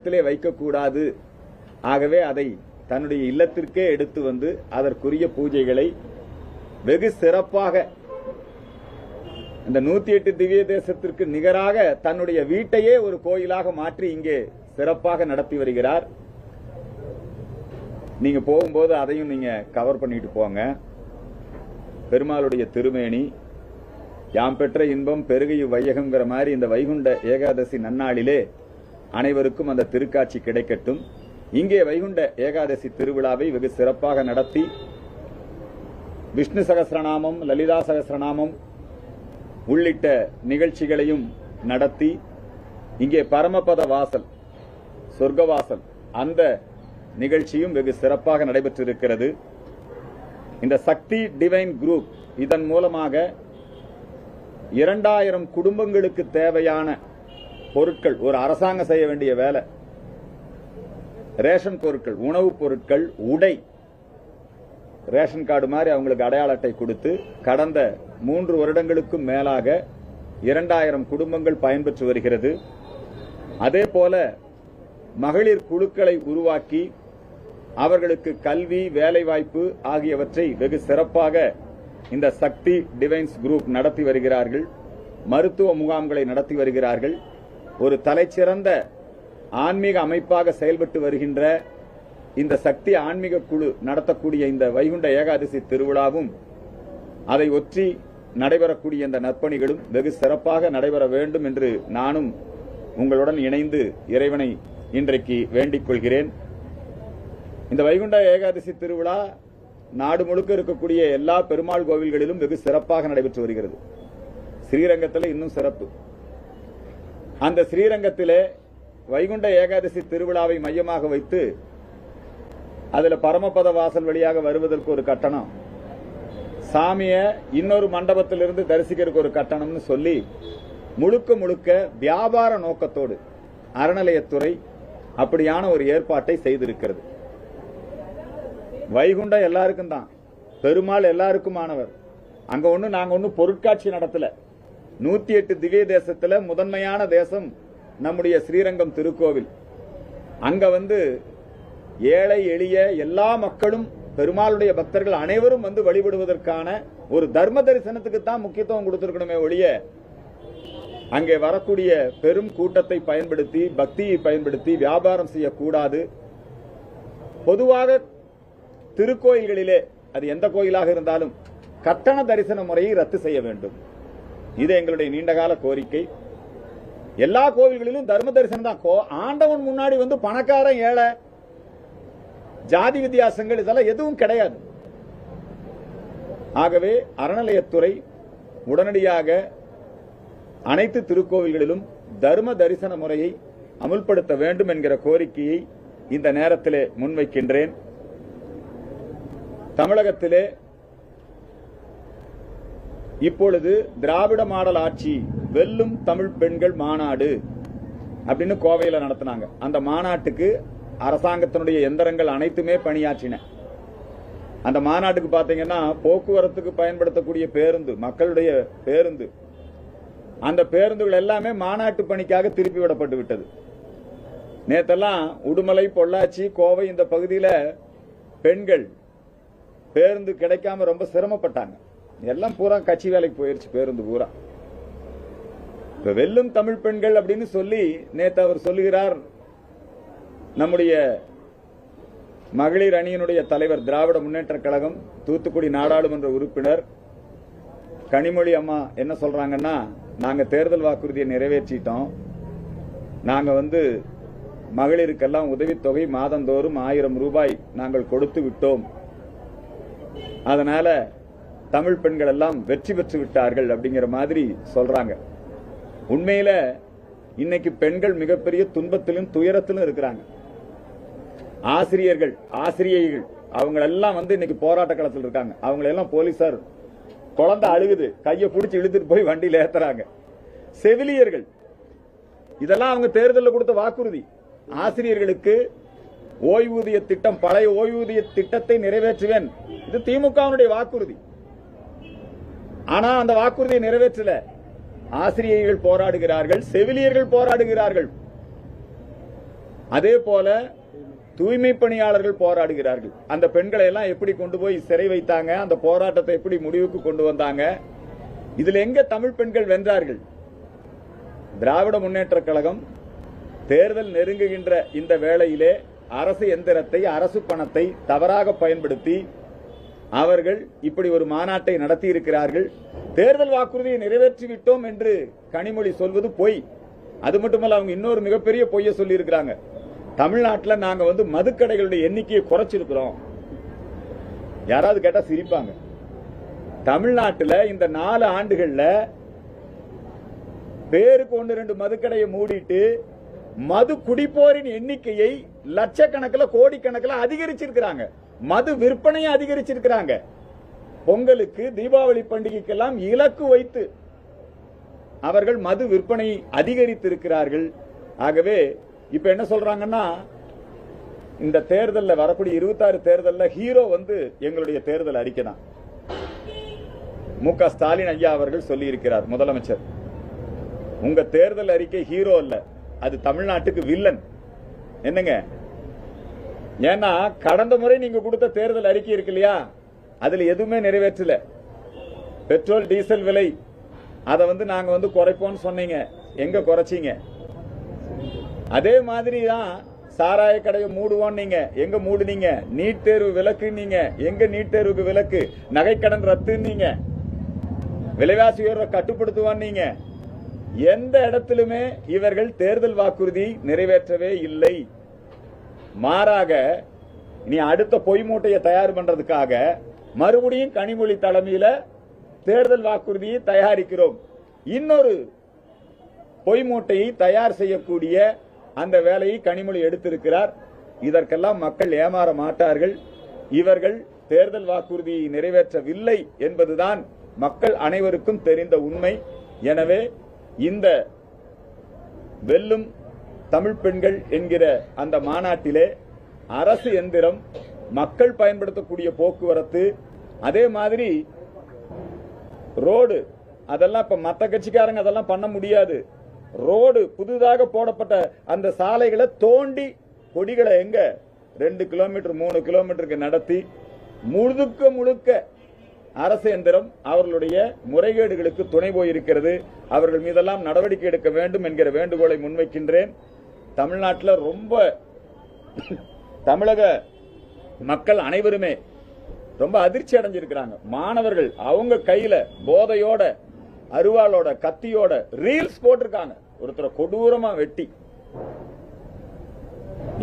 வைக்கக்கூடாது. ஆகவே அதை தன்னுடைய இல்லத்திற்கே எடுத்து வந்து அதற்குரிய பூஜைகளை வெகு சிறப்பாக இந்த 108 திவ்ய தேசத்திற்கு நிகராக தன்னுடைய வீட்டையே ஒரு கோயிலாக மாற்றி இங்கே சிறப்பாக நடத்தி வருகிறார். நீங்க போகும்போது அதையும் நீங்க கவர் பண்ணிட்டு போங்க. பெருமாளுடைய திருமேனி யாம் பெற்ற இன்பம் பெருகை வையகம்ங்கிற மாதிரி இந்த வைகுண்ட ஏகாதசி நன்னாளிலே அனைவருக்கும் அந்த திருக்காட்சி கிடைக்கட்டும். இங்கே வைகுண்ட ஏகாதசி திருவிழாவை வெகு சிறப்பாக நடத்தி விஷ்ணு சகஸ்ரநாமம், லலிதா சகஸ்ரநாமம் உள்ளிட்ட நிகழ்ச்சிகளையும் நடத்தி இங்கே பரமபத வாசல், சொர்க்கவாசல் அந்த நிகழ்ச்சியும் வெகு சிறப்பாக நடைபெற்றிருக்கிறது. இந்த சக்தி டிவைன் குரூப் இதன் மூலமாக 2000 குடும்பங்களுக்கு தேவையான பொருட்கள், ஒரு அரசாங்கம் செய்ய வேண்டிய வேலை, ரேஷன் பொருட்கள், உணவுப் பொருட்கள், உடை, ரேஷன் கார்டு மாதிரி அவங்களுக்கு அடையாள அட்டை கொடுத்து கடந்த 3 வருடங்களுக்கும் மேலாக 2000 குடும்பங்கள் பயன்பெற்று வருகிறது. அதே போல மகளிர் குழுக்களை உருவாக்கி அவர்களுக்கு கல்வி, வேலைவாய்ப்பு ஆகியவற்றை வெகு சிறப்பாக இந்த சக்தி டிவைன்ஸ் குரூப் நடத்தி வருகிறார்கள். மருத்துவ முகாம்களை நடத்தி வருகிறார்கள். ஒரு தலைச்சிறந்த ஆன்மீக அமைப்பாக செயல்பட்டு வருகின்ற இந்த சக்தி ஆன்மீக குழு நடத்தக்கூடிய இந்த வைகுண்ட ஏகாதசி திருவிழாவும் அதை ஒற்றி நடைபெறக்கூடிய இந்த நற்பணிகளும் வெகு சிறப்பாக நடைபெற வேண்டும் என்று நானும் உங்களுடன் இணைந்து இறைவனை இன்றைக்கு வேண்டிக் கொள்கிறேன். இந்த வைகுண்ட ஏகாதசி திருவிழா நாடு முழுக்க இருக்கக்கூடிய எல்லா பெருமாள் கோவில்களிலும் வெகு சிறப்பாக நடைபெற்று வருகிறது. ஸ்ரீரங்கத்தில் இன்னும் சிறப்பு. அந்த ஸ்ரீரங்கத்திலே வைகுண்ட ஏகாதசி திருவிழாவை மையமாக வைத்து அதுல பரமபத வாசல் வழியாக வருவதற்கு ஒரு கட்டணம், சாமிய இன்னொரு மண்டபத்திலிருந்து தரிசிக்கிறதுக்கு ஒரு கட்டணம்னு சொல்லி முழுக்க முழுக்க வியாபார நோக்கத்தோடு அறநிலையத்துறை அப்படியான ஒரு ஏற்பாட்டை செய்திருக்கிறது. வைகுண்டம் எல்லாருக்கும் தான், பெருமாள் எல்லாருக்குமானவர். அங்க நாங்க ஒண்ணு பொருட்காட்சி நடத்தல. 108 திவ்ய தேசத்துல முதன்மையான தேசம் நம்முடைய ஸ்ரீரங்கம் திருக்கோவில். அங்க ஏழை எளிய எல்லா மக்களும், பெருமாளுடைய பக்தர்கள் அனைவரும் வழிபடுவதற்கான ஒரு தர்ம தரிசனத்துக்கு தான் முக்கியத்துவம் கொடுத்திருக்கணுமே ஒழிய அங்கே வரக்கூடிய பெரும் கூட்டத்தை பயன்படுத்தி, பக்தியை பயன்படுத்தி வியாபாரம் செய்யக்கூடாது. பொதுவாக திருக்கோயில்களிலே, அது எந்த கோயிலாக இருந்தாலும், கட்டண தரிசன முறையை ரத்து செய்ய வேண்டும். இது எங்களுடைய நீண்டகால கோரிக்கை. எல்லா கோவில்களிலும் தர்ம தரிசனம் தான். ஆண்டவன் முன்னாடி பணக்காரன், ஏழை, ஜாதி வித்தியாசங்கள் இதெல்லாம் எதுவும் கிடையாது. ஆகவே அறநிலையத்துறை உடனடியாக அனைத்து திருக்கோவில்களிலும் தர்ம தரிசன முறையை அமுல்படுத்த வேண்டும் என்கிற கோரிக்கையை இந்த நேரத்திலே முன்வைக்கின்றேன். தமிழகத்திலே இப்பொழுது திராவிட மாடல் ஆட்சி வெல்லும் தமிழ் பெண்கள் மாநாடு அப்படின்னு கோவையில் நடத்தினாங்க. அந்த மாநாட்டுக்கு அரசாங்கத்தினுடைய எந்திரங்கள் அனைத்துமே பணியாற்றின. அந்த மாநாட்டுக்கு பாத்தீங்கன்னா போக்குவரத்துக்கு பயன்படுத்தக்கூடிய பேருந்து, மக்களுடைய பேருந்து, அந்த பேருந்துகள் எல்லாமே மாநாட்டு பணிக்காக திருப்பி விடப்பட்டு விட்டது. நேத்தெல்லாம் உடுமலை, பொள்ளாச்சி, கோவை இந்த பகுதியில் பெண்கள் பேருந்து கிடைக்காம ரொம்ப சிரமப்பட்டாங்க. எல்லாம் பூரா கட்சி வேலைக்கு போயிருச்சு பேருந்து பூரா. இப்ப வெல்லும் தமிழ் பெண்கள் அப்படின்னு சொல்லி நேத்து அவர் சொல்லுகிறார். நம்முடைய மகளிர் அணியினுடைய தலைவர், திராவிட முன்னேற்ற கழகம் தூத்துக்குடி நாடாளுமன்ற உறுப்பினர் கனிமொழி அம்மா என்ன சொல்றாங்கன்னா, நாங்க தேர்தல் வாக்குறுதியை நிறைவேற்றிட்டோம், நாங்க மகளிருக்கெல்லாம் உதவித்தொகை மாதந்தோறும் 1000 ரூபாய் நாங்கள் கொடுத்து விட்டோம், அதனால தமிழ் பெண்கள் எல்லாம் வெற்றி பெற்று விட்டார்கள் அப்படிங்கிற மாதிரி சொல்றாங்க. உண்மையில இன்னைக்கு பெண்கள் மிகப்பெரிய துன்பத்திலும் துயரத்திலும் இருக்கிறாங்க. ஆசிரியர்கள், ஆசிரியைகள் அவங்க எல்லாம் இன்னைக்கு போராட்ட களத்தில் இருக்காங்க. அவங்களெல்லாம் போலீசார் குழந்தை அழுகுது கையை பிடிச்சி இழுத்துட்டு போய் வண்டியில் ஏத்துறாங்க. செவிலியர்கள், இதெல்லாம் அவங்க தேர்தலில் கொடுத்த வாக்குறுதி. ஆசிரியர்களுக்கு ஓய்வூதிய திட்டம், பழைய ஓய்வூதிய திட்டத்தை நிறைவேற்றுவேன், இது திமுகவினுடைய வாக்குறுதி. ஆனா அந்த வாக்குறுதியை நிறைவேற்றல. ஆசிரியர்கள் போராடுகிறார்கள், செவிலியர்கள் போராடுகிறார்கள். அதே போல தூய்மை பணியாளர்கள் போராடுகிறார்கள். அந்த பெண்களை எல்லாம் எப்படி கொண்டு போய் சிறை வைத்தாங்க, அந்த போராட்டத்தை எப்படி முடிவுக்கு கொண்டு வந்தாங்க. இதுல எங்க தமிழ் பெண்கள் வென்றார்கள்? திராவிட முன்னேற்ற கழகம் தேர்தல் நெருங்குகின்ற இந்த வேளையிலே அரசு எந்திரத்தை, அரசு பணத்தை தவறாக பயன்படுத்தி அவர்கள் இப்படி ஒரு மாநாட்டை நடத்தி இருக்கிறார்கள். தேர்தல் வாக்குறுதியை நிறைவேற்றிவிட்டோம் என்று கனிமொழி சொல்வது பொய். அது மட்டுமல்ல, அவங்க இன்னொரு மிகப்பெரிய பொய்யை சொல்லி இருக்கிறாங்க. தமிழ்நாட்டில் நாங்க மதுக்கடைகளுடைய எண்ணிக்கையை குறைச்சிருக்கிறோம். யாராவது கேட்டா சிரிப்பாங்க. தமிழ்நாட்டில் இந்த 4 ஆண்டுகள்ல பேருக்கு 1-2 மதுக்கடையை மூடிட்டு மது குடிப்போரின் எண்ணிக்கையை லட்சக்கணக்கில், கோடிக்கணக்கில் அதிகரிச்சிருக்கிறாங்க. மது விற்பனையை அதிகரிச்சிருக்கிறாங்க. பொங்கலுக்கு, தீபாவளி பண்டிகைக்கெல்லாம் இலக்கு வைத்து அவர்கள் மது விற்பனை அதிகரித்திருக்கிறார்கள். ஆகவே இப்ப என்ன சொல்றாங்கன்னா, இந்த தேர்தலில் வரக்கூடிய 26 தேர்தலில் ஹீரோ எங்களுடைய தேர்தல் அறிக்கை தான். மு.க. ஸ்டாலின் ஐயா அவர்கள் சொல்லி இருக்கிறார், முதலமைச்சர், உங்க தேர்தல் அறிக்கை ஹீரோ அல்ல, அது தமிழ்நாட்டுக்கு வில்லன். என்னங்க, ஏன்னா கடந்த முறை நீங்க கொடுத்த தேர்தல் அறிக்கை இருக்கு இல்லையா, அதுல எதுவுமே நிறைவேற்றல. பெட்ரோல் டீசல் விலை அதை நாங்க குறைப்போம்னு சொன்னீங்க, எங்க குறைச்சீங்க? அதே மாதிரி தான் சாராய கடையை மூடுவோம் நீங்க, எங்க மூடுனீங்க? நீட் தேர்வு விலக்கு நீங்க, எங்க நீட் தேர்வுக்கு விலக்கு? நகைக்கடன் ரத்து நீங்க, விலைவாசி உயர்வை கட்டுப்படுத்துவான் நீங்க. எந்த இடத்திலுமே இவர்கள் தேர்தல் வாக்குறுதி நிறைவேற்றவே இல்லை. மாறாக நீ அடுத்த பொய் மூட்டையை தயார் பண்றதுக்காக மறுபடியும் கனிமொழி தலைமையில தேர்தல் வாக்குறுதியை தயாரிக்கிறோம். இன்னொரு பொய் மூட்டையை தயார் செய்யக்கூடிய அந்த வேலையை கனிமொழி எடுத்திருக்கிறார். இதற்கெல்லாம் மக்கள் ஏமாற மாட்டார்கள். இவர்கள் தேர்தல் வாக்குறுதியை நிறைவேற்றவில்லை என்பதுதான் மக்கள் அனைவருக்கும் தெரிந்த உண்மை. எனவே இந்த வெல்லும் தமிழ் பெண்கள் என்கிற அந்த மாநாட்டிலே அரசு எந்திரம், மக்கள் பயன்படுத்தக்கூடிய போக்குவரத்து, அதே மாதிரி ரோடு, அதெல்லாம் இப்ப மற்ற கட்சிக்காரங்க அதெல்லாம் பண்ண முடியாது. ரோடு புதிதாக போடப்பட்ட அந்த சாலைகளை தோண்டி கொடிகளை எங்க 2 கிலோமீட்டர் 3 கிலோமீட்டருக்கு நடத்தி முழுக்க முழுக்க அரசு எந்திரம் அவர்களுடைய முறைகேடுகளுக்கு துணை போயிருக்கிறது. அவர்கள் மீதெல்லாம் நடவடிக்கை எடுக்க வேண்டும் என்கிற வேண்டுகோளை முன்வைக்கின்றேன். தமிழ்நாட்டில் ரொம்ப தமிழக மக்கள் அனைவருமே ரொம்ப அதிர்ச்சி அடைஞ்சிருக்கிறாங்க. மாணவர்கள் அவங்க கையில போதையோட, அருவாளோட, கத்தியோட ரீல்ஸ் போட்டிருக்காங்க. ஒருத்தரை கொடூரமா வெட்டி.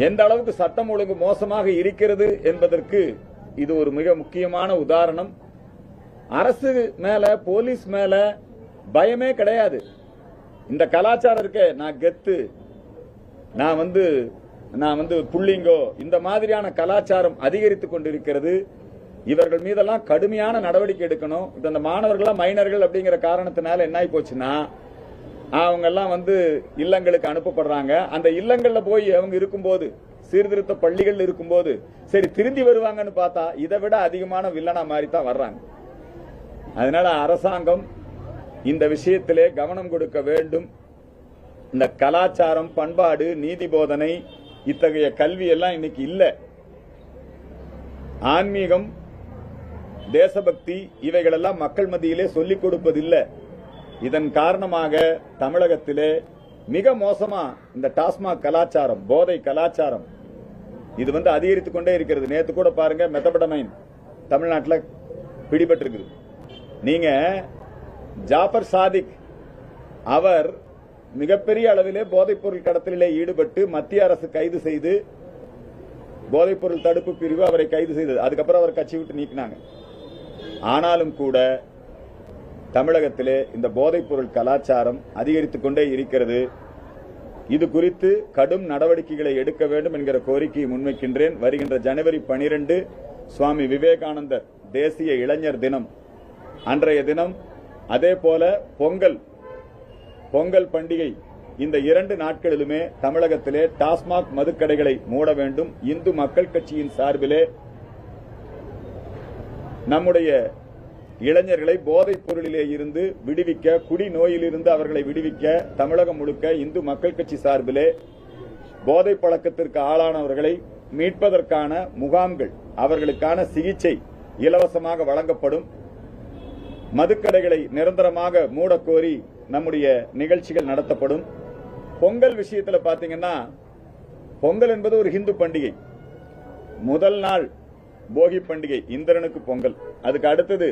எந்த அளவுக்கு சட்டம் ஒழுங்கு மோசமாக இருக்கிறது என்பதற்கு இது ஒரு மிக முக்கியமான உதாரணம். அரசு மேல, போலீஸ் மேல பயமே கிடையாது. இந்த கலாச்சாரம் இருக்க, நான் கெத்து, நான் புள்ளிங்கோ, இந்த மாதிரியான கலாச்சாரம் அதிகரித்துக் கொண்டிருக்கிறது. இவர்கள் மீதெல்லாம் கடுமையான நடவடிக்கை எடுக்கணும். இந்த மாணவர்கள் மைனர்கள் அப்படிங்கிற காரணத்தினால என்ன ஆகி போச்சுன்னா, அவங்க எல்லாம் இல்லங்களுக்கு அனுப்பப்படுறாங்க. அந்த இல்லங்கள்ல போய் அவங்க இருக்கும்போது, சீர்திருத்த பள்ளிகள் இருக்கும்போது சரி திருந்தி வருவாங்கன்னு பார்த்தா இதை விட அதிகமான வில்லனா மாதிரி தான் வர்றாங்க. அதனால அரசாங்கம் இந்த விஷயத்திலே கவனம் கொடுக்க வேண்டும். இந்த கலாச்சாரம், பண்பாடு, நீதி போதனை, இத்தகைய கல்வி எல்லாம் இன்னைக்கு இல்ல. ஆன்மீகம், தேசபக்தி இவைகளெல்லாம் மக்கள் மத்தியிலே சொல்லிக் கொடுப்பதில்லை. இதன் காரணமாக தமிழகத்திலே மிக மோசமா இந்த டாஸ்மாக் கலாச்சாரம், போதை கலாச்சாரம் இது அதிகரித்துக் கொண்டே இருக்கிறது. நேத்து கூட பாருங்க, மெத்தபடமைன் தமிழ்நாட்டில் பிடிபட்டிருக்குது. நீங்க ஜாபர் சாதிக் அவர் மிகப்பெரிய அளவிலே போதைப் பொருள் கடத்தலிலே ஈடுபட்டு மத்திய அரசு கைது செய்து, போதைப் பொருள் தடுப்பு பிரிவு அவரை கைது செய்தது. அதுக்கப்புறம் அவர் கட்சி விட்டு நீக்கினாங்க. ஆனாலும் கூட தமிழகத்திலே இந்த போதைப் பொருள் கலாச்சாரம் அதிகரித்துக் கொண்டே இருக்கிறது. இது குறித்து கடும் நடவடிக்கைகளை எடுக்க வேண்டும் என்கிற கோரிக்கையை முன்வைக்கின்றேன். வருகின்ற ஜனவரி 12 சுவாமி விவேகானந்தர் தேசிய இளைஞர் தினம். அன்றைய தினம் அதே போல பொங்கல் பண்டிகை, இந்த 2 நாட்களிலுமே தமிழகத்திலே டாஸ்மாக் மதுக்கடைகளை மூட வேண்டும். இந்து மக்கள் கட்சியின் சார்பிலே நம்முடைய இளைஞர்களை போதைப் பொருளிலே இருந்து விடுவிக்க, குடி நோயிலிருந்து அவர்களை விடுவிக்க தமிழகம் முழுக்க இந்து மக்கள் கட்சி சார்பிலே போதை பழக்கத்திற்கு ஆளானவர்களை மீட்பதற்கான முகாம்கள், அவர்களுக்கான சிகிச்சை இலவசமாக வழங்கப்படும். மதுக்கடைகளை நிரந்தரமாக மூடக்கோரி நம்முடைய நிகழ்ச்சிகள் நடத்தப்படும். பொங்கல் விஷயத்தில் பாத்தீங்கன்னா, பொங்கல் என்பது ஒரு ஹிந்து பண்டிகை. முதல் நாள் போகி பண்டிகை, இந்திரனுக்கு பொங்கல். அதுக்கு அடுத்தது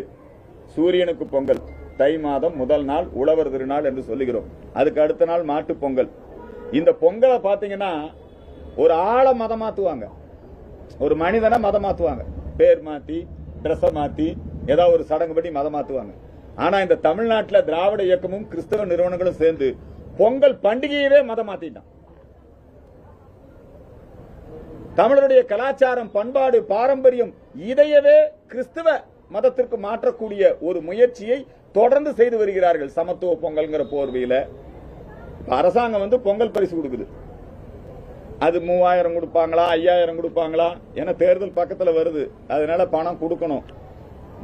சூரியனுக்கு பொங்கல். தை மாதம் முதல் நாள் உழவர் திருநாள் என்று சொல்லுகிறோம். அதுக்கு அடுத்த நாள் மாட்டு பொங்கல். இந்த பொங்கலை பாத்தீங்கன்னா ஒரு ஆளை மதம் மாத்துவாங்க, ஒரு மனிதனை மதம் மாத்துவாங்க, பேர் மாத்தி டிரெஸ் மாத்தி ஏதாவது ஒரு சடங்கு படி மதம் மாத்துவாங்க. ஆனா இந்த தமிழ்நாட்டில் திராவிட இயக்கமும் கிறிஸ்தவ நிறுவனங்களும் சேர்ந்து பொங்கல் பண்டிகையவே மதம் மாத்திட்டான். தமிழருடைய கலாச்சாரம், பண்பாடு, பாரம்பரியம் இதையவே கிறிஸ்தவ மதத்திற்கு மாற்றக்கூடிய ஒரு முயற்சியை தொடர்ந்து செய்து வருகிறார்கள். சமத்துவ பொங்கல்ங்கிற போர்வையில அரசாங்கம் பொங்கல் பரிசு கொடுக்குது. அது 3000 கொடுப்பாங்களா 5000 கொடுப்பாங்களா என தேர்தல் பக்கத்துல வருது. அதனால பணம் கொடுக்கணும்.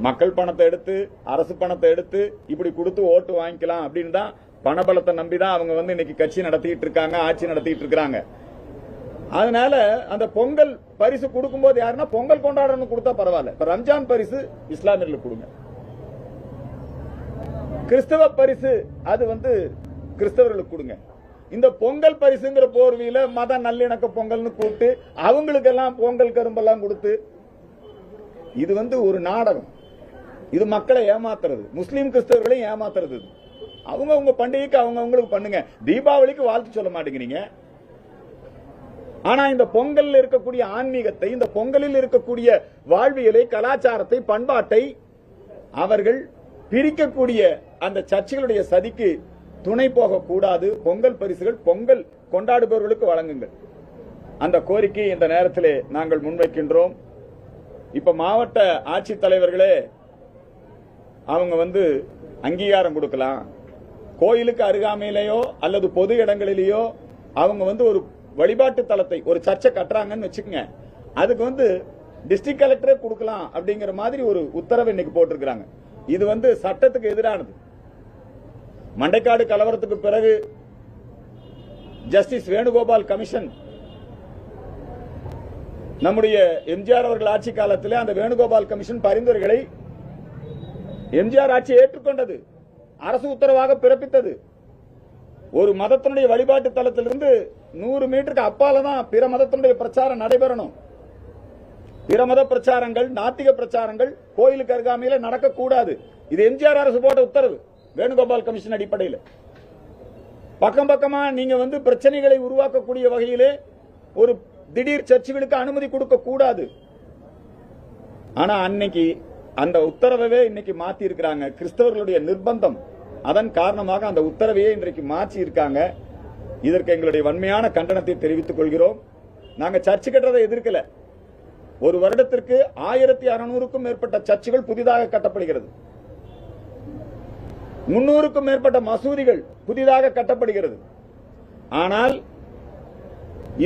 மக்கள் பணத்தை எடுத்து, அரசு பணத்தை எடுத்து இப்படி கொடுத்து ஓட்டு வாங்கிக்கலாம் அப்படின்னு தான், பணபலத்தை நம்பிதான் அவங்க இன்னைக்கு கட்சி நடத்திட்டு இருக்காங்க, ஆட்சி நடத்திட்டு இருக்காங்க. அதனால அந்த பொங்கல் பரிசு கொடுக்கும்போது யாருன்னா பொங்கல் கொண்டாடணும் கொடுத்தா பரவாயில்ல. இப்ப ரம்ஜான் பரிசு இஸ்லாமியர்களுக்கு கொடுங்க. கிறிஸ்தவ பரிசு அது கிறிஸ்தவர்களுக்கு கொடுங்க. இந்த பொங்கல் பரிசுங்கிற போர்வையில மத நல்லிணக்க பொங்கல்னு கூப்பிட்டு அவங்களுக்கெல்லாம் பொங்கல் கரும்பெல்லாம் கொடுத்து, இது ஒரு நாடகம். இது மக்களை ஏமாத்துறது, முஸ்லீம் கிறிஸ்தவர்களையும் ஏமாத்துறது. அவங்க பண்டிகைக்கு அவங்களுக்கு பண்ணுங்க. தீபாவளிக்கு வாழ்த்து சொல்ல மாட்டேங்கிறீங்க. ஆனா இந்த பொங்கலில் இருக்கக்கூடிய ஆன்மீகத்தை, இந்த பொங்கலில் இருக்கக்கூடிய வாழ்வியலை, கலாச்சாரத்தை, பண்பாட்டை அவர்கள் பிரிக்கக்கூடிய அந்த சர்ச்சைகளுடைய சதிக்கு துணை போக கூடாது. பொங்கல் பரிசுகள் பொங்கல் கொண்டாடுபவர்களுக்கு வழங்குங்கள். அந்த கோரிக்கை இந்த நேரத்தில் நாங்கள் முன்வைக்கின்றோம். இப்ப மாவட்ட ஆட்சித்தலைவர்களே அவங்க அங்கீகாரம் கொடுக்கலாம். கோயிலுக்கு அருகாமையிலேயோ அல்லது பொது இடங்களிலேயோ அவங்க ஒரு வழிபாட்டு தலத்தை, ஒரு சர்ச்சை கட்டுறாங்கன்னு வச்சுக்கோங்க, அதுக்கு டிஸ்ட்ரிக்ட் கலெக்டரே கொடுக்கலாம் அப்படிங்கிற மாதிரி ஒரு உத்தரவு இன்னைக்கு போட்டிருக்கிறாங்க. இது சட்டத்துக்கு எதிரானது. மண்டைக்காடு கலவரத்துக்கு பிறகு ஜஸ்டிஸ் வேணுகோபால் கமிஷன், நம்முடைய எம்ஜிஆர் அவர்கள் ஆட்சி காலத்தில் அந்த வேணுகோபால் கமிஷன் பரிந்துரைகளை எம்ஜிஆர் ஆட்சி ஏற்றுக்கொண்டது, அரசு உத்தரவாக பிறப்பித்தது. ஒரு மதத்தினுடைய வழிபாட்டு தலத்திலிருந்து 100 மீட்டருக்கு அப்பால தான் பிற மதத்தினுடைய பிரச்சாரம் நடைபெறணும். பிற மத பிரச்சாரங்கள், நாத்திக பிரச்சாரங்கள் கோயிலுக்கு அருகாமையில நடக்கக்கூடாது. இது எம்ஜிஆர் அரசு போட்ட உத்தரவு, வேணுகோபால் கமிஷன் அடிப்படையில். பக்கம் பக்கமா நீங்க பிரச்சனைகளை உருவாக்கக்கூடிய வகையிலே ஒரு திடீர் சர்ச்சைகளுக்கு அனுமதி கொடுக்க கூடாது. ஆனா அன்னைக்கு அந்த உத்தரவை இன்னைக்கு மாத்தி இருக்கிறாங்க. கிறிஸ்தவர்களுடைய நிர்பந்தம், அதன் காரணமாக அந்த உத்தரவையே இன்றைக்கு மாற்றி இருக்காங்க. இதற்கு எங்களுடைய வன்மையான கண்டனத்தை தெரிவித்துக் கொள்கிறோம். நாங்க சர்ச்சை கட்டுறதை எதிர்க்கல. ஒரு வருடத்திற்கு 1600க்கும் மேற்பட்ட சர்ச்சுகள் புதிதாக கட்டப்படுகிறது. 300க்கும் மேற்பட்ட மசூதிகள் புதிதாக கட்டப்படுகிறது. ஆனால்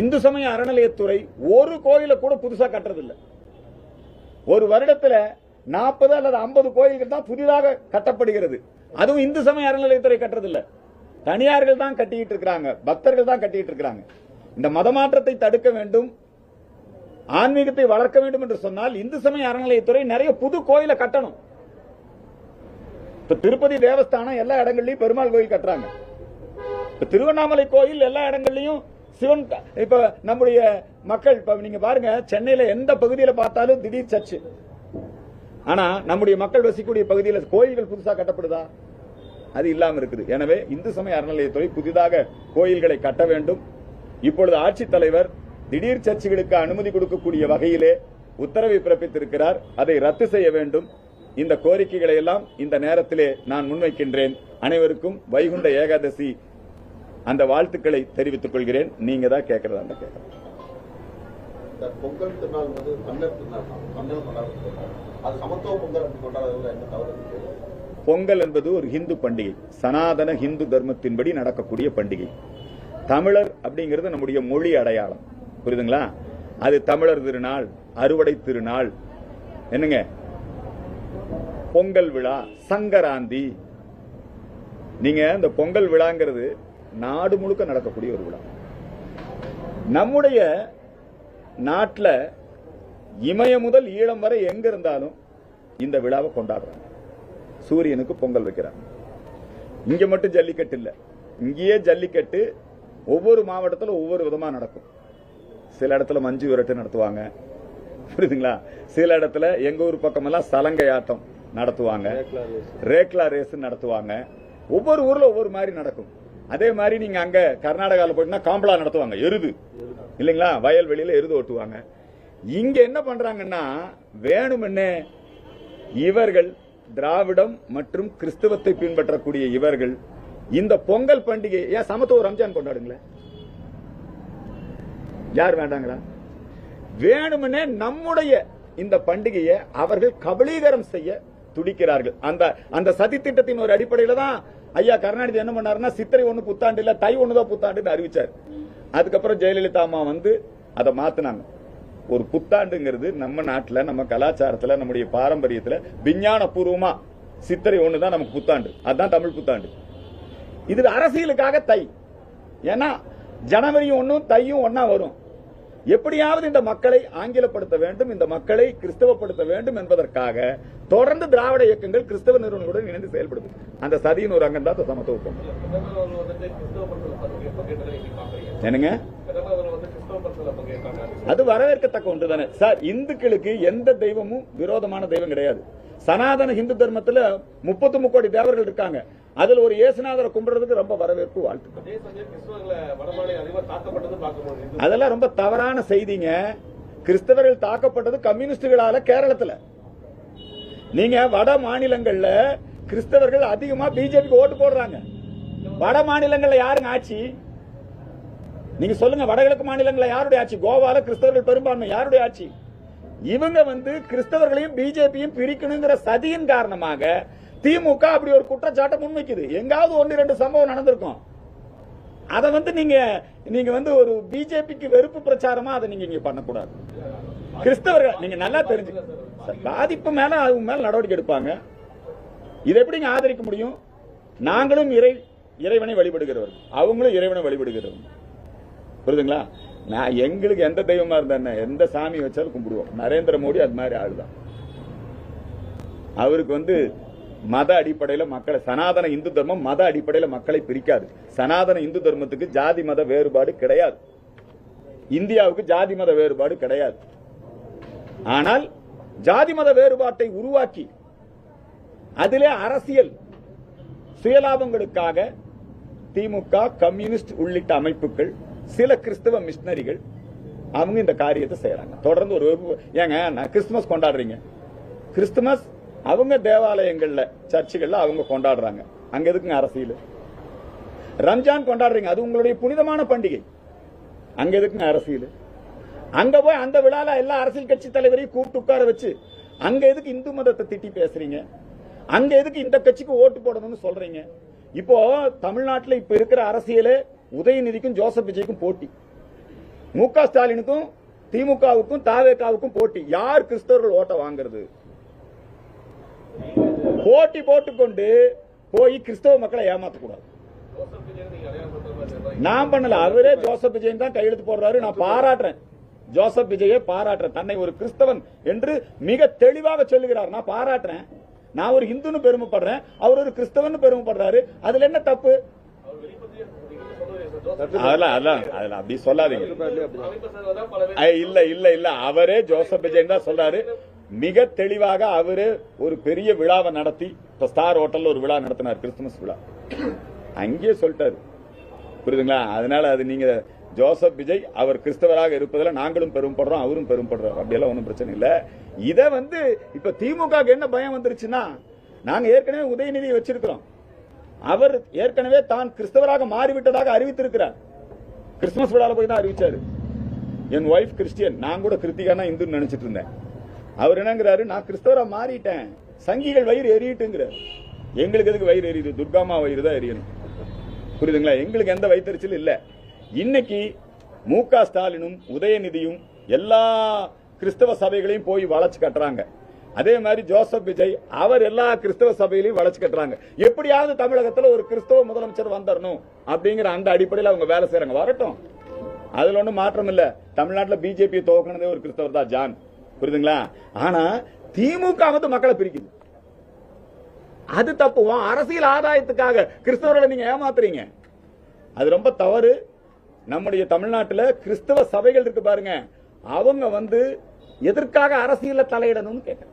இந்து சமய அறநிலையத்துறை ஒரு கோயிலை கூட புதுசா கட்டுறதில்லை. ஒரு வருடத்தில் 40 அல்லது 50 கோயில்கள் தான் புதிதாக கட்டப்படுகிறது. அதுவும் இந்து சமய அறநிலையத்துறை கட்டுறதில்லை, தனியார்கள் தான் கட்டிட்டு இருக்கிறாங்க, பக்தர்கள் தான் கட்டிட்டு இருக்கிறாங்க. இந்த மதமாற்றத்தை தடுக்க வேண்டும், ஆன்மீகத்தை வளர்க்க வேண்டும் என்று சொன்னால் இந்து சமய அறநிலையத்துறை நிறைய புது கோயிலை கட்டணும். இப்ப திருப்பதி தேவஸ்தானம் எல்லா இடங்கள்லயும் பெருமாள் கோயில் கட்டுறாங்க. இப்ப திருவண்ணாமலை கோயில் எல்லா இடங்கள்லயும் சிவன். இப்ப நம்முடைய மக்கள் இப்ப நீங்க பாருங்க, சென்னையில எந்த பகுதியில் பார்த்தாலும் திடீர் சர்ச்சு. ஆனா நம்முடைய மக்கள் வசிக்கூடிய பகுதியில் கோயில்கள் புதுசா கட்டப்படுதா? அது இல்லாம இருக்குது. எனவே இந்து சமய அறநிலையத்துறை புதிதாக கோயில்களை கட்ட வேண்டும். இப்பொழுது ஆட்சித்தலைவர் திடீர் சர்ச்சைகளுக்கு அனுமதி கொடுக்கக்கூடிய வகையிலே உத்தரவை பிறப்பித்திருக்கிறார். அதை ரத்து செய்ய வேண்டும். இந்த கோரிக்கைகளை எல்லாம் இந்த நேரத்திலே நான் முன்வைக்கின்றேன். அனைவருக்கும் வைகுண்ட ஏகாதசி அந்த வாழ்த்துக்களை தெரிவித்துக் கொள்கிறேன். நீங்க தான் கேட்கறதா அந்த கேட்கறேன். பொங்கல் திருநாள் மன்னர் திருநாள், அது சமத்துவ பொங்கல் கொண்டாடுறதுல என்ன தவறு? பொங்கல் என்பது ஒரு ஹிந்து பண்டிகை, சனாதன ஹிந்து தர்மத்தின்படி நடக்கக்கூடிய பண்டிகை. தமிழர் அப்படிங்கிறது நம்முடைய மொழி அடையாளம், புரியுதுங்களா? அது தமிழர் திருநாள், அறுவடை திருநாள், என்னங்க பொங்கல் விழா, சங்கராந்தி. நீங்க இந்த பொங்கல் விழாங்கிறது நாடு முழுக்க நடக்கக்கூடிய ஒரு விழா. நம்முடைய நாட்டில் இமய முதல் ஈழம் வரை எங்க இருந்தாலும் இந்த விழாவை கொண்டாடுறாங்க. சூரியனுக்கு பொங்கல் வைக்கிறாங்க. இங்க மட்டும் ஜல்லிக்கட்டு இல்ல, இங்கேயே ஜல்லிக்கட்டு ஒவ்வொரு மாவட்டத்தில் ஒவ்வொரு விதமா நடக்கும். சில இடத்துல மஞ்சு விரட்டு நடத்துவாங்க, புரியுதுங்களா? சில இடத்துல எங்க ஊர் பக்கமெல்லாம் சலங்கை ஆட்டம் நடத்துவாங்க, ரேக்லா ரேஸ் நடத்துவாங்க. ஒவ்வொரு ஊர்ல ஒவ்வொரு மாதிரி நடக்கும். அதே மாதிரி நீங்க அங்க கர்நாடகாவில் போயிட்டீங்கன்னா காம்பளா நடத்துவாங்க, எருது இல்லைங்களா? வயல்வெளியில எருது ஓட்டுவாங்க. இங்க என்ன பண்றாங்கன்னா வேணுமென்னே இவர்கள் திராவிடம் மற்றும் கிறிஸ்தவத்தை பின்பற்றக்கூடிய இவர்கள் இந்த பொங்கல் பண்டிகை ஏன் சமத்துவ ரம்ஜான் கொண்டாடுங்களேன், யார் வேண்டாங்களா? வேணுமென்னே நம்முடைய இந்த பண்டிகையை அவர்கள் கபலீகரம் செய்ய துடிக்கிறார்கள். அந்த சதி திட்டத்தின் ஒரு அடிப்படையில தான் ஐயா கருணாநிதி என்ன பண்ணாருன்னா சித்திரை 1 புத்தாண்டு இல்ல தை 1 தான் புத்தாண்டு அறிவிச்சார். அதுக்கப்புறம் ஜெயலலிதா அம்மா வந்து அதை மாத்தினாங்க. ஒரு புத்தாண்டுங்கிறது நம்ம நாட்டில் நம்ம கலாச்சாரத்தில் நம்முடைய பாரம்பரியத்தில் விஞ்ஞான பூர்வமா சித்திரை 1 தான் நமக்கு புத்தாண்டு, அதுதான் தமிழ் புத்தாண்டு. இது அரசியலுக்காக தை, ஏன்னா ஜனவரி 1 தையும் ஒன்னா வரும். எப்படியாவது இந்த மக்களை ஆங்கிலப்படுத்த வேண்டும், இந்த மக்களை கிறிஸ்தவப்படுத்த வேண்டும் என்பதற்காக தொடர்ந்து திராவிட இயக்கங்கள் கிறிஸ்தவ நிறுவனங்களுடன் இணைந்து செயல்படுது. அந்த சதியின் ஒரு அங்கம் தான் சமத்துவ பொங்கல். என்னங்க அது வரவேற்கத்தக்க ஒன்று தானே சார். இந்துக்களுக்கு எந்த தெய்வமும் விரோதமான தெய்வம் கிடையாது. சனாதன இந்து தர்மத்துல 33 கோடி தேவர்கள் இருக்காங்க. அதுல ஒரு இயேசுநாதரை கும்பிடுறதுக்கு ரொம்ப வரவேற்பு, வாழ்த்துக்கள். அதெல்லாம் ரொம்ப தவறான செய்திங்க. கிறிஸ்தவர்கள் தாக்கப்பட்டது கம்யூனிஸ்டுகளால கேரளத்துல. நீங்க வட மாநிலங்கள்ல கிறிஸ்தவர்கள் அதிகமா பிஜேபிக்கு ஓட்டு போடுறாங்க. வட மாநிலங்கள்ல யாருங்க ஆட்சி? நீங்க சொல்லுங்க, வடகிழக்கு மாநிலங்கள்ல யாருடைய ஆட்சி? கோவால கிறிஸ்தவர்கள் பெரும்பான்மை, யாருடைய ஆட்சி? இவங்க வந்து கிறிஸ்தவர்களையும் பிஜேபியும் பிரிக்கணுங்கிற சதியின் காரணமாக திமுக அப்படி ஒரு குற்றச்சாட்டை முன்வைக்குது. எங்காவது 1-2 சம்பவம் நடந்திருக்கும். அதை வந்து நீங்க வந்து ஒரு பிஜேபிக்கு வெறுப்பு பிரச்சாரமா அதை நீங்க இங்க பண்ணக்கூடாது. கிறிஸ்தவர்கள் நீங்க நல்லா தெரிஞ்சு பாதிப்பு மேல அவங்க மேல நடவடிக்கை எடுப்பாங்க. இதை எப்படி ஆதரிக்க முடியும்? நாங்களும் இறைவனை வழிபடுகிறவர்கள், அவங்களும் இறைவனை வழிபடுகிறவர்கள், புரியுதுங்களா? நான் எங்களுக்கு எந்த தெய்வமா இருந்தா எந்த சாமி வச்சாலும் கும்பிடுவோம். நரேந்திர மோடி அது மாதிரி ஆளுதான். அவருக்கு வந்து மத அடிப்படையில் மக்களை, சனாதன இந்து தர்மம் மத அடிப்படையில் மக்களை பிரிக்காது. சனாதன இந்து தர்மத்துக்கு ஜாதி மத வேறுபாடு கிடையாது. இந்தியாவுக்கு ஜாதி மத வேறுபாடு கிடையாது. ஆனால் ஜாதி மத வேறுபாட்டை உருவாக்கி அதிலே அரசியல் சுயலாபங்களுக்காக திமுக, கம்யூனிஸ்ட் உள்ளிட்ட அமைப்புகள், சில கிறிஸ்தவ மிஷனரிகள் அவங்க இந்த காரியத்தை செய்யறாங்க. தொடர்ந்து ஒரு ஏங்க கிறிஸ்துமஸ் கொண்டாடுறீங்க, கிறிஸ்துமஸ் அவங்க தேவாலயங்கள்ல சர்ச்சுகள்ல அவங்க கொண்டாடுறாங்க, அங்க எதுக்குங்க அரசியல்? ரம்ஜான் கொண்டாடுறீங்க, அது உங்களுடைய புனிதமான பண்டிகை, அங்க எதுக்குங்க அரசியல்? அங்க போய் அந்த விழால எல்லா அரசியல் கட்சி தலைவரையும் கூப்பிட்டு உட்கார வச்சு அங்க எதுக்கு இந்து மதத்தை திட்டி பேசுறீங்க? அங்க எதுக்கு இந்த கட்சிக்கு ஓட்டு போடணும்னு சொல்றீங்க? இப்போ தமிழ்நாட்டில் இப்ப இருக்கிற அரசியலே உதயநிதிக்கும் ஜோசப் விஜய்க்கும் போட்டி, மு.க. ஸ்டாலினுக்கும் திமுகவுக்கும் தாவேகாவுக்கும் போட்டி. யார் கிறிஸ்தவர்கள் ஓட்ட வாங்குறது? போட்டி போட்டுக்கொண்டு போய் கிறிஸ்தவ மக்களை ஏமாற்றக்கூடாது. நான் பண்ணல, அவரே ஜோசப் விஜய் தான் கையெழுத்து போடுறாரு. நான் பாராட்டுறேன், ஜோசப் விஜயை பாராட்டுறேன். தன்னை ஒரு கிறிஸ்தவன் என்று மிக தெளிவாக சொல்லுகிறார். நான் பாராட்டுறேன். நான் ஒரு இந்துன்னு பெருமைப்படுறேன், அவர் ஒரு கிறிஸ்தவன் பெருமைப்படுறாரு. அதுல என்ன தப்பு? அப்படி சொல்லாதீங்க. இல்ல இல்ல இல்ல, அவரே ஜோசப் விஜய் தான் சொல்றாரு. மிக தெளிவாக அவரு ஒரு பெரிய விழாவை நடத்தி, ஸ்டார் ஹோட்டல்ல ஒரு விழா நடத்தினார், கிறிஸ்துமஸ் விழா, அங்கேயே சொல்லிட்டாரு, புரியுதுங்களா? அதனால அது நீங்க ஜோசப் விஜய் அவர் கிறிஸ்தவராக இருப்பதில் நாங்களும் பெருமைப்படுறோம், அவரும் பெருமைப்படுறோம், அப்படியெல்லாம் ஒன்றும் பிரச்சனை இல்ல. இத வந்து இப்ப திமுக என்ன பயம் வந்துருச்சுன்னா, நாங்க ஏற்கனவே உதயநிதியை வச்சிருக்கிறோம். அவர் ஏற்கனவே தான் கிறிஸ்தவராக மாறிவிட்டதாக அறிவித்திருக்கிறார். கிறிஸ்துமஸ் விழால போய் தான் அறிவிச்சாரு. என் ஒய்ஃப் கிறிஸ்டியன், நான் கூட கிருத்திகானா இந்துன்னு நினைச்சிட்டு இருந்தேன். அவர் என்னங்கிறாரு, நான் கிறிஸ்தவரா மாறிட்டேன், சங்கிகள் வயிறு எரியிட்டுங்கிறார். எங்களுக்கு எதுக்கு வயிறு எரியுது? துர்காமா வயிறு தான் எரியணும், புரியுதுங்களா? எங்களுக்கு எந்த வயிற்றுச்சல் இல்ல. இன்னைக்கு மு.க. ஸ்டாலினும் உதயநிதியும் எல்லா கிறிஸ்தவ சபைகளையும் போய் வளைச்சு கட்டுறாங்க. அதே மாதிரி ஜோசப் விஜய் அவர் எல்லா கிறிஸ்தவ சபையிலையும் வளைச்சு கட்டுறாங்க. எப்படியாவது தமிழகத்தில் ஒரு கிறிஸ்தவ முதலமைச்சர் வந்துடணும் அப்படிங்கிற அந்த அடிப்படையில் அவங்க வேலை செய்யறாங்க. வரட்டும், அதுல ஒண்ணும் மாற்றம் இல்ல. தமிழ்நாட்டுல பிஜேபி துவக்கினதே ஒரு கிறிஸ்தவர் தான், ஜான். புரியுதுங்களா? ஆனா திமுக வந்து மக்களை பிரிக்குது. அது தப்பு. அரசியல் ஆதாயத்துக்காக கிறிஸ்தவர்களை நீங்க ஏமாத்துறீங்க. அது ரொம்ப தவறு. நம்முடைய தமிழ்நாட்டில் கிறிஸ்தவ சபைகள் இருக்கு பாருங்க, அவங்க வந்து எதற்காக அரசியல தலையிடணும்னு கேட்க.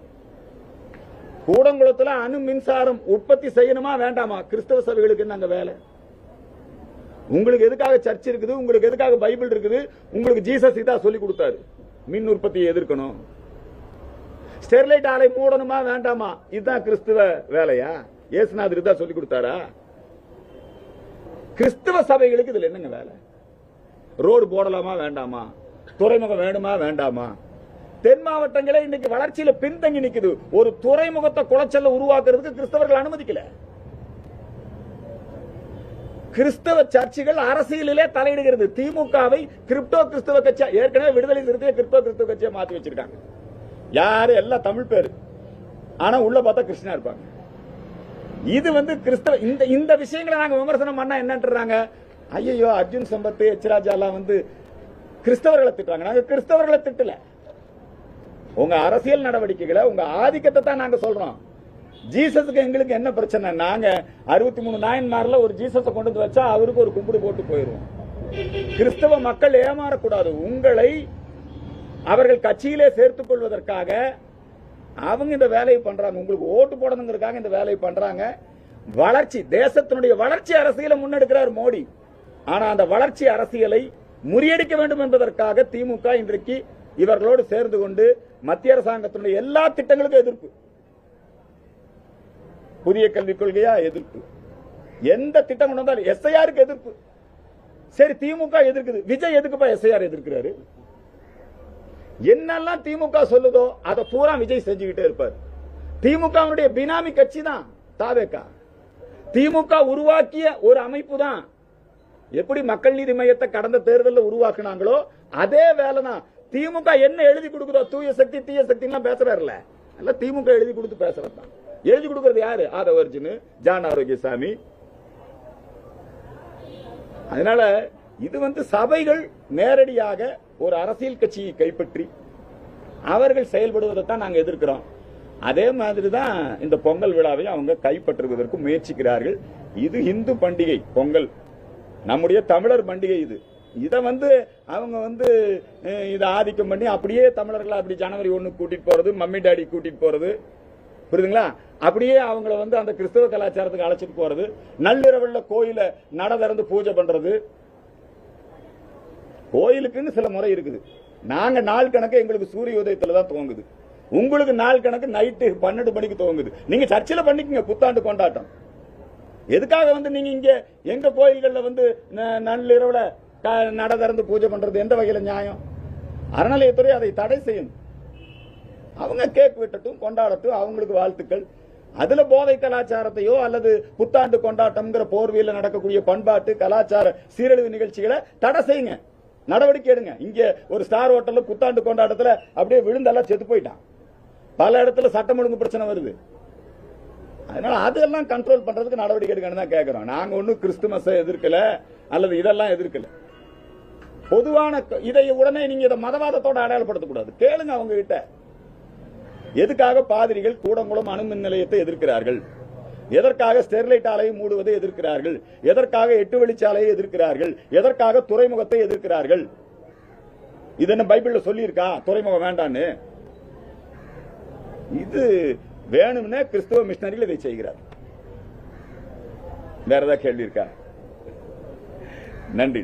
கூடங்குளத்துல அணு மின்சாரம் உற்பத்தி செய்யணுமா வேண்டாமா? கிறிஸ்தவ சபைகளுக்கு என்ன வேலை? உங்களுக்கு எதுக்காக சர்ச் இருக்குது? உங்களுக்கு எதுக்காக பைபிள் இருக்குது? உங்களுக்கு ஜீசஸ் இதா சொல்லி கொடுத்தாரு, மின் உற்பத்தியை எதிர்க்கணும். ஸ்டெர்லைட் ஆலை மூடணுமா வேண்டாமா? இதுதான் கிறிஸ்தவ வேலையா? இயேசுநாதர் இதா சொல்லி கொடுத்தாரா? கிறிஸ்தவ சபைகளுக்கு இதுல என்னங்க வேலை? ரோடு போடலாமா வேண்டாமா? துறைமுகம் வேணுமா வேண்டாமா? தென் மாவட்டங்களே இன்னைக்கு வளர்ச்சியில பின்தங்கி நிக்குது. ஒரு துறைமுகத்தை குளச்சல்ல உருவாக்குறதுக்கு கிறிஸ்தவர்கள் அனுமதிக்கல. கிறிஸ்தவ சர்ச்சுகள் அரசியலிலே தலையிடுகிறது. திமுகவை கிரிப்டோ கிறிஸ்தவ கட்சியா, ஏற்கனவே விடுதலை சிறுத்தையை கிரிப்டோ கிறிஸ்தவ கட்சியா மாத்தி வச்சிருக்காங்க. யாரு? எல்லாம் தமிழ் பேரு, ஆனா உள்ள பார்த்தா கிறிஸ்டினா இருப்பாங்க. இது வந்து கிறிஸ்தவ இந்த விஷயங்களை நாங்க விமர்சனம் பண்ணா என்னன்றாங்க, ஐயோ அர்ஜுன் சம்பத், எச் ராஜா எல்லாம் வந்து கிறிஸ்தவர்களை திட்டுறாங்க. நாங்க கிறிஸ்தவர்களை திட்டல. உங்க அரசியல் நடவடிக்கைகளை, உங்க ஆதிக்கத்தை தான் நாங்க சொல்றோம். ஜீசஸுக்கு எங்களுக்கு என்ன பிரச்சனை? நாங்க 63 நாயன்மார்ல ஒரு ஜீசஸை கொண்டு வந்து வச்சா அவருக்கு ஒரு கும்பிடு போட்டு போயிருவோம். கிறிஸ்தவ மக்கள் ஏமாறக்கூடாது. உங்களை அவர்கள் கட்சியிலே சேர்த்துக் கொள்வதற்காக அவங்க இந்த வேலையை பண்றாங்க. உங்களுக்கு ஓட்டு போடணுங்கிறதுக்காக இந்த வேலையை பண்றாங்க. வளர்ச்சி, தேசத்தினுடைய வளர்ச்சி அரசியலை முன்னெடுக்கிறார் மோடி. ஆனா அந்த வளர்ச்சி அரசியலை முறியடிக்க வேண்டும் என்பதற்காக திமுக இன்றைக்கு இவர்களோடு சேர்ந்து கொண்டு மத்திய அரசாங்கத்தினுடைய எல்லா திட்டங்களுக்கும் எதிர்ப்பு. புதிய கல்விக் கொள்கையா எதிர்ப்பு, எந்த திட்டம் கொண்டு வந்தாலும் எஸ்ஐஆருக்கு எதிர்ப்பு. சரி, திமுக எதிர்க்குது, விஜய் எதுக்குப்பா எஸ்ஐஆர் எதிர்க்கிறாரு? என்னெல்லாம் திமுக சொல்லுதோ அதை பூரா விஜய் செஞ்சுக்கிட்டே இருப்பார். திமுக பினாமி கட்சி தான் தாவேகா. திமுக உருவாக்கிய ஒரு அமைப்பு தான். எப்படி மக்கள் நீதி மையத்தை கடந்த தேர்தலில் உருவாக்குனாங்களோ அதே வேலை தான். திமுக என்ன எழுதி கொடுக்குறோம், தூய சக்தி தீய சக்தி பேசுறாருல, அல்ல திமுக எழுதி கொடுத்து பேசுறது தான். எழுதி கொடுக்கிறது யாரு? ஆதவர்ஜுன், ஜான் ஆரோக்கியசாமி. அதனால இது வந்து சபைகள் நேரடியாக ஒரு அரசியல் கட்சியை கைப்பற்றி அவர்கள் செயல்படுவதை தான் நாங்கள் எதிர்க்கிறோம். அதே மாதிரி தான் இந்த பொங்கல் விழாவை அவங்க கைப்பற்றுவதற்கு முயற்சிக்கிறார்கள். இது இந்து பண்டிகை பொங்கல், நம்முடைய தமிழர் பண்டிகை. இது இதை வந்து அவங்க வந்து இதை ஆதிக்கம் பண்ணி அப்படியே தமிழர்களை அப்படி ஜனவரி 1 கூட்டிட்டு போறது, மம்மி டாடி கூட்டிட்டு போறது, புரியுதுங்களா? அப்படியே அவங்கள வந்து அந்த கிறிஸ்தவ கலாச்சாரத்துக்கு அழைச்சிட்டு போறது, நள்ளிரவுல கோயில நட திறந்து பூஜை பண்றது. கோயிலுக்குன்னு சில முறை இருக்குது. நாங்க நாள் கணக்கு எங்களுக்கு சூரிய உதயத்துல தான் துவங்குது, உங்களுக்கு நாள் கணக்கு நைட்டு 12 மணிக்கு துவங்குது. நீங்க சர்ச்சில் பண்ணிக்கங்க புத்தாண்டு கொண்டாட்டம். எதுக்காக வந்து நீங்க இங்க எங்க கோயில்கள்ல வந்து நள்ளிரவுல நட திறந்து பூஜை பண்றது எந்த வகையில நியாயம்? அறநிலையத்துறை அதை தடை செய்யும். அவங்க கேக் வெட்டட்டும், கொண்டாடட்டும், அவங்களுக்கு வாழ்த்துக்கள். அதுல போதை கலாச்சாரத்தையோ அல்லது புத்தாண்டு கொண்டாட்டம்ங்கிற போர்வையில் நடக்கக்கூடிய பண்பாட்டு கலாச்சார சீரழிவு நிகழ்ச்சிகளை தடை செய்யுங்க, நடவடிக்கை எடுங்க. இங்க ஒரு ஸ்டார் ஹோட்டல்ல புத்தாண்டு கொண்டாட்டத்துல அப்படியே விழுந்தெல்லாம் செத்து போயிட்டான். பல இடத்துல சட்டம் ஒழுங்கு பிரச்சனை வருது. அதனால அதெல்லாம் கண்ட்ரோல் பண்றதுக்கு நடவடிக்கை எடுக்கணும் தான் கேட்கிறோம். நாங்க ஒன்னும் கிறிஸ்துமஸை எதிர்க்கல அல்லது இதெல்லாம் எதிர்க்கல. பொதுவான இதை உடனே நீங்க இதை மதவாதத்தோட அடையாளப்படுத்தக்கூடாது. கேளுங்க அவங்க கிட்ட, எதுக்காக பாதிரிகள் கூடங்குளம் அணுமின் நிலையத்தை எதிர்க்கிறார்கள், எதற்காக ஸ்டெர்லைட் ஆலையை மூடுவதை எதிர்க்கிறார்கள், எதற்காக 8 வழிச்சாலையை எதிர்க்கிறார்கள், எதற்காக துறைமுகத்தை எதிர்க்கிறார்கள்? இது என்ன பைபிள்ல சொல்லி இருக்கா துறைமுகம் வேண்டான்னு? இது வேணும்னே கிறிஸ்தவ மிஷனரிகள் இதை செய்கிறார். வேற ஏதாவது கேள்வி இருக்கா? நன்றி.